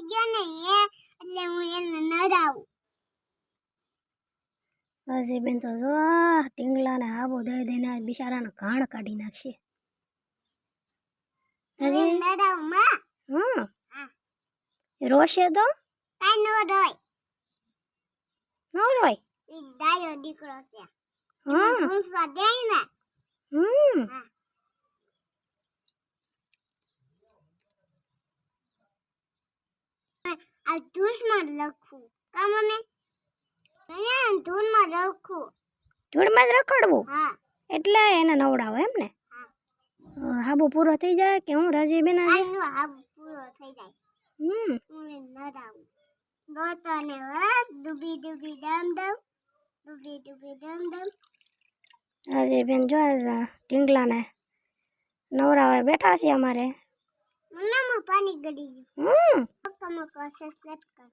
થઈ ગયો ને એટલે હું એને નડાવું. હજી બેન તો જો ટીંગલાને આબો દઈ દઈને બિચારાને ઘાણ કાઢી નાખશે. હજી નડાવું માં. હા હા. રોશે તો કાઈ નો ડોય. ન રોય. ઈ ડાયો દીકરો છે. હા પૂછવા દે ને. હા. આ ધૂળમાં લખું. કામ મને ધૂળમાં લખું. ધૂળમાં જ રખડવું હા. એટલે એને નવડાવો એમ ને. હા. હાબો પૂરો થઈ જાય કે હું રાજી બેન આજે આનો હાબ પૂરો થઈ જાય. હું એને નડાવું. દોતોને ડૂબી ડૂબી ડમ ડમ. ડૂબી ડૂબી ડમ ડમ. રાજી બેન જો ટીંગલાને નવરાવા બેઠા છે અમારે. મમ્મા પાણી ગળી ગયું. મક્કો સસલત કર.